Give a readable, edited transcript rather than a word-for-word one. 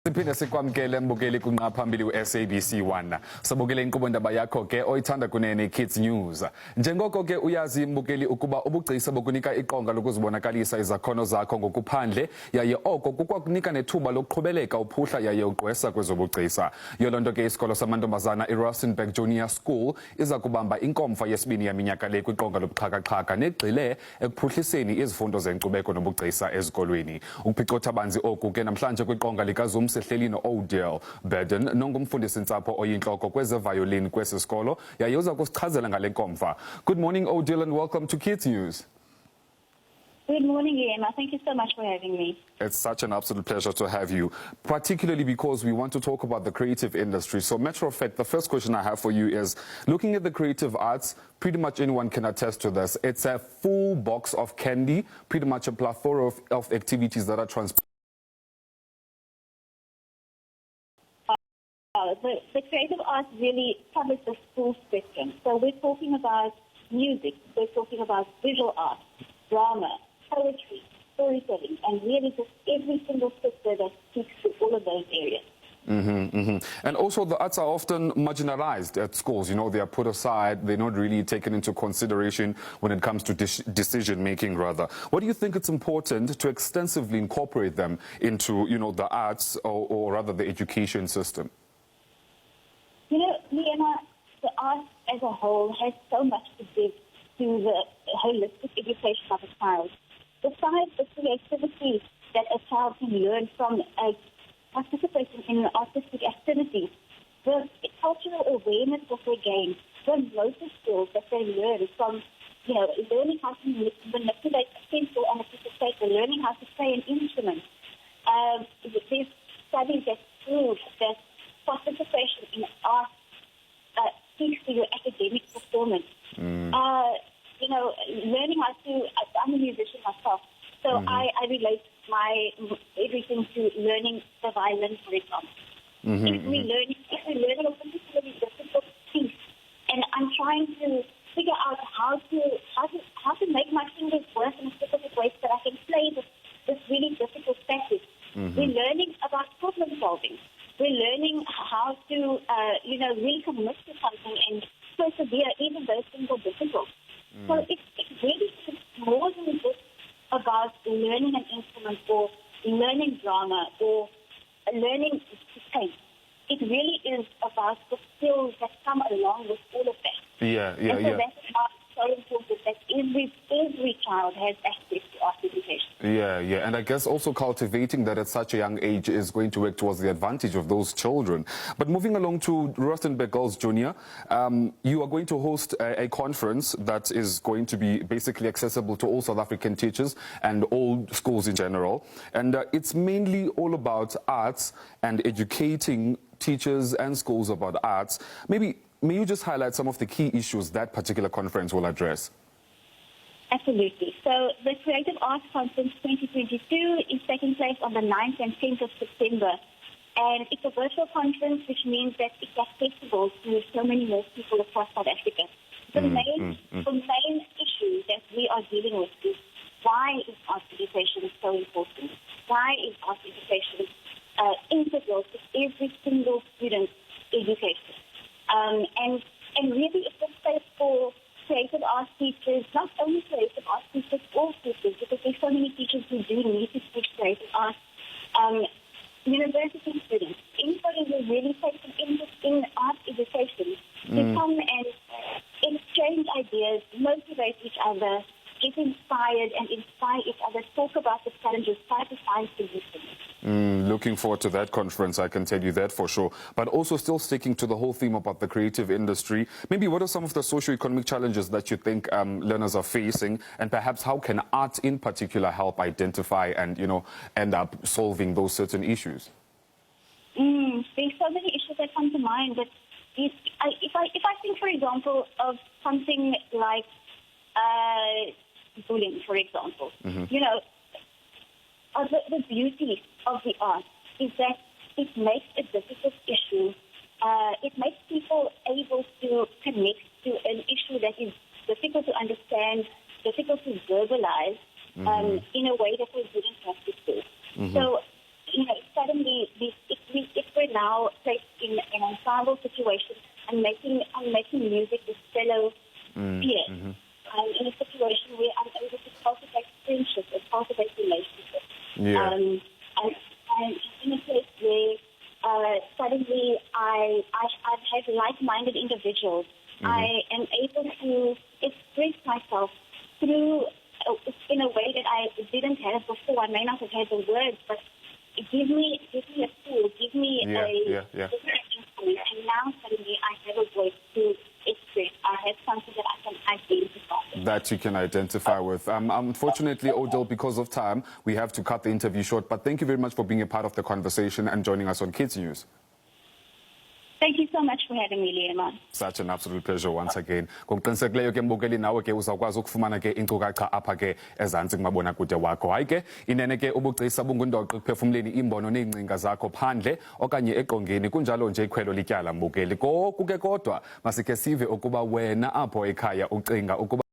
Siphinde sikwamkele mbukeli kunqa phambili u-SABC 1 sabukele inkqubo-ndaba yakho ke oyithanda kunene Kids News. Njengoko ke uyazi mbukeli ukuba ubugcisa bokunika iqonga lokuzibonakalisa izakhono zakho ngokuphandle yaye oko kukwakunika nethuba lokuqhubeleka uphuhla yaye ugqwesa kwezobugcisa. Yolo nto ke isikolo samantombazana iRustenburg Junior School iza kubamba inkomfa yesibini yaminyaka le kwiqonga lobuxhaka-xhaka negxile ekuphuhliseni izifundo zenkcubeko nobugcisa ezikolweni. Ukuphicotha banzi oku ke namhlanje kwiqonga likaZoom sehleli Odile Burden nongumfundisi-ntsapho oyintloko kweze-violin kwesi sikolo yaye uza kusichazela ngale nkomfa. Good morning, Odile, and welcome to Kids News. Good morning, Emma. Thank you so much for having me. It's such an absolute pleasure to have you, particularly because we want to talk about the creative industry. So, matter of fact, the first question I have for you is, looking at the creative arts, pretty much anyone can attest to this. It's a full box of candy, pretty much a plethora of activities that are The creative arts really covers the full spectrum. So we're talking about music, we're talking about visual art, drama, poetry, storytelling, and really just every single sector that speaks to all of those areas. And also the arts are often marginalised at schools. You know, they are put aside, they're not really taken into consideration when it comes to decision making rather. What do you think it's important to extensively incorporate them into, you know, the arts or rather the education system? You know, Emma, the arts as a whole has so much to give to the holistic education of a child. Besides the creativity that a child can learn from participating in artistic activities, the cultural awareness that they gain, the motor skills that they learn from, you know, learning how to manipulate a pencil on a piece of paper, learning how to play an instrument. There's studies that prove that participation in art speaks to your academic performance. You know, learning how to, I'm a musician myself, so I relate my everything to learning the violin, for example. If we're learning a particularly difficult piece, and I'm trying to figure out how to make my fingers work in a specific way so that I can play this really difficult passage. We're learning about problem solving. We're learning how to, you know, really commit to something and persevere even though things are difficult. So it's really more than just about learning an instrument or learning drama or learning to paint. It really is about the skills that come along with all of that. Yeah. That's why it's so important that every child has access to art education. Yeah, and I guess also cultivating that at such a young age is going to work towards the advantage of those children. But moving along to Rustenburg Girls Junior, you are going to host a conference that is going to be basically accessible to all South African teachers and all schools in general. And it's mainly all about arts and educating teachers and schools about arts. Maybe, may you just highlight some of the key issues that particular conference will address? Absolutely. So the Creative Arts Conference 2022 is taking place on the 9th and 10th of September. And it's a virtual conference, which means that it's accessible to so many more people across South Africa. The main issue that we are dealing with is why is art education so important? Why is art education integral to every single student's education? And really it's a space for creative art teachers, not only creative art teachers, all teachers, because there's so many teachers who do need to teach creative art. University students, anybody who really takes an interest in art education, to come and exchange ideas, motivate each other, get inspired and inspire each other, talk about the challenges, try to find solutions. Looking forward to that conference, I can tell you that for sure. But also still sticking to the whole theme about the creative industry, maybe what are some of the socio-economic challenges that you think learners are facing, and perhaps how can art in particular help identify and, you know, end up solving those certain issues? There's so many issues that come to mind, but if I think, for example, of something like bullying, for example, you know, the beauty of the art is that it makes a difficult issue. It makes people able to connect to an issue that is difficult to understand, difficult to verbalize in a way that they wouldn't have before. So, you know, suddenly if we're now placed in an ensemble situation and making music with fellow peers, in a situation where I'm able to cultivate friendships and cultivate relationships. Yeah. And in a place where suddenly I've had like-minded individuals, I am able to express myself through in a way that I didn't have before. I may not have had the words, but give me a tool, give me a instrument, and now suddenly I have a voice to express. I have something that I can identify with. That you can identify with. Unfortunately, Odile, because of time, we have to cut the interview short, but thank you very much for being a part of the conversation and joining us on Kids News. Thank you so much for having me, Leon. Such an absolute pleasure once again. Ngokuqinisekileyo ke mbukeli nawe ke uzawukwazi ukufumana ke inkcukacha apha ke ezantsi kumabonakude wakho. Hayi ke inene ke ubugcisa bungundoqo ekuphefumleni imbono neengcinga zakho phandle okanye eqongeni kunjalo nje ikhwelo lityala mbukeli. Koku ke kodwa masikhe sive ukuba wena apho ekhaya ucinga ukuba